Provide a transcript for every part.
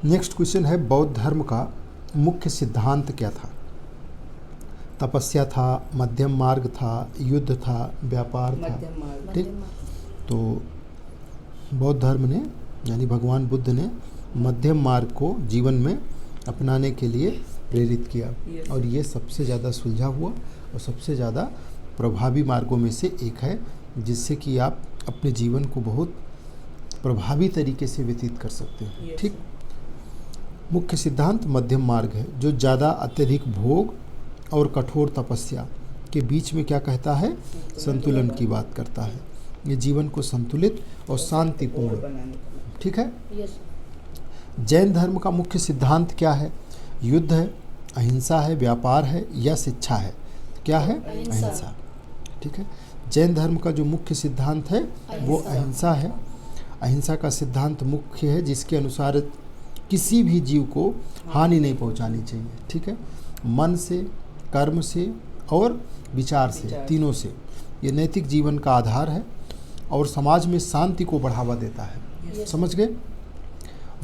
Next question है, बौद्ध धर्म का मुख्य सिद्धांत क्या था? तपस्या था, मध्यम मार्ग था, युद्ध था, व्यापार था? मध्यम मार्ग। ठीक, तो बौद्ध धर्म ने यानी भगवान बुद्ध ने मध्यम मार्ग को जीवन में अपनाने के लिए प्रेरित किया और ये सबसे ज़्यादा सुलझा हुआ और सबसे ज़्यादा प्रभावी मार्गों में से एक है, जिससे कि आप अपने जीवन को बहुत प्रभावी तरीके से व्यतीत कर सकते हैं। ठीक, मुख्य सिद्धांत मध्यम मार्ग है, जो ज़्यादा अत्यधिक भोग और कठोर तपस्या के बीच में क्या कहता है? संतुलन की बात करता है। ये जीवन को संतुलित और शांतिपूर्ण, ठीक है। जैन धर्म का मुख्य सिद्धांत क्या है? युद्ध है, अहिंसा है, व्यापार है या शिक्षा है? क्या है? अहिंसा। ठीक है, जैन धर्म का जो मुख्य सिद्धांत है वो अहिंसा है। अहिंसा का सिद्धांत मुख्य है, जिसके अनुसार किसी भी जीव को हानि नहीं पहुंचानी चाहिए। ठीक है, मन से, कर्म से और विचार से, तीनों से। ये नैतिक जीवन का आधार है और समाज में शांति को बढ़ावा देता है। समझ गए?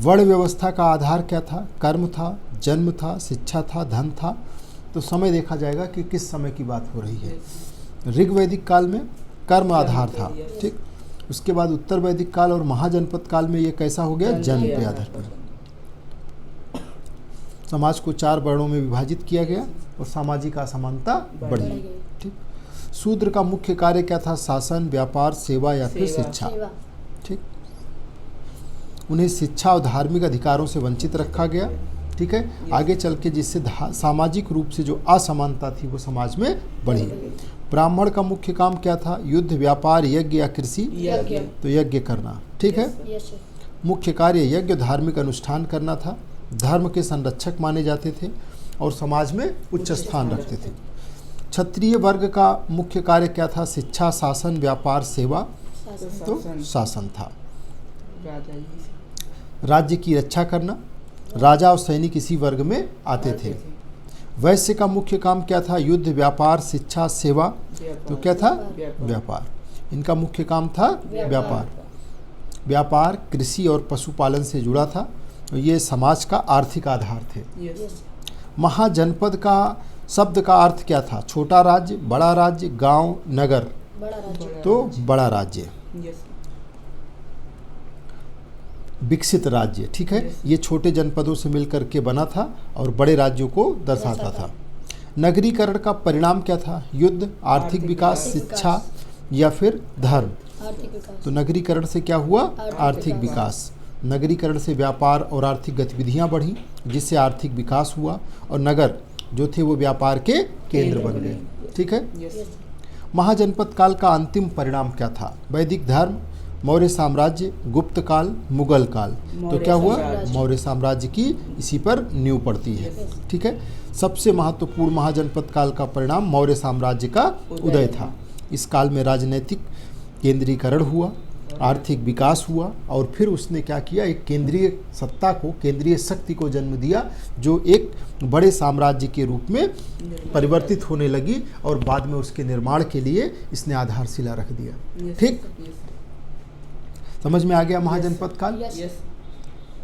वर्ण व्यवस्था का आधार क्या था? कर्म था, जन्म था, शिक्षा था, धन था। तो समय देखा जाएगा कि किस समय की बात हो रही है। ऋग वैदिक काल में कर्म आधार था। ठीक, उसके बाद उत्तर वैदिक काल और महाजनपद काल में ये कैसा हो गया? जन्म के आधार पर। समाज को 4 वर्णों में विभाजित किया गया और सामाजिक असमानता बढ़ी। ठीक, शूद्र का मुख्य कार्य क्या था? शासन, व्यापार, सेवा या फिर शिक्षा। ठीक, उन्हें शिक्षा और धार्मिक अधिकारों से वंचित रखा गया। ठीक है, आगे चल के जिससे सामाजिक रूप से जो असमानता थी वो समाज में बढ़ी। ब्राह्मण का मुख्य काम क्या था? युद्ध, व्यापार, यज्ञ या कृषि? तो यज्ञ करना। ठीक है, मुख्य कार्य यज्ञ, धार्मिक अनुष्ठान करना था। धर्म के संरक्षक माने जाते थे और समाज में उच्च स्थान रखते थे। क्षत्रिय वर्ग का मुख्य कार्य क्या था? शिक्षा, शासन, व्यापार, सेवा। तो शासन था। राज्य की रक्षा करना। राजा और सैनिक इसी वर्ग में आते थे। वैश्य का मुख्य काम क्या था? युद्ध, व्यापार, शिक्षा, सेवा। तो क्या था? व्यापार। इनका मुख्य काम था व्यापार। व्यापार कृषि और पशुपालन से जुड़ा था। तो ये समाज का आर्थिक आधार थे। महाजनपद का शब्द का अर्थ क्या था? छोटा राज्य, बड़ा राज्य, गांव, नगर। तो बड़ा राज्य, विकसित राज्य। ठीक है, ये छोटे जनपदों से मिलकर के बना था और बड़े राज्यों को दर्शाता था। नगरीकरण का परिणाम क्या था? युद्ध, आर्थिक विकास, शिक्षा या फिर धर्म। तो नगरीकरण से क्या हुआ? आर्थिक विकास। नगरीकरण से व्यापार और आर्थिक गतिविधियां बढ़ी, जिससे आर्थिक विकास हुआ और नगर जो थे वो व्यापार के केंद्र बन गए। ठीक है, महाजनपद काल का अंतिम परिणाम क्या था? वैदिक धर्म, मौर्य साम्राज्य, गुप्त काल, मुगल काल। तो क्या हुआ? मौर्य साम्राज्य की इसी पर नींव पड़ती है। ठीक है, सबसे महत्वपूर्ण महाजनपद काल का परिणाम मौर्य साम्राज्य का उदय था। इस काल में राजनीतिक केंद्रीकरण हुआ, आर्थिक विकास हुआ और फिर उसने क्या किया? एक केंद्रीय सत्ता को, केंद्रीय शक्ति को जन्म दिया, जो एक बड़े साम्राज्य के रूप में परिवर्तित होने लगी और बाद में उसके निर्माण के लिए इसने आधारशिला रख दिया। ठीक, समझ में आ गया महाजनपद काल?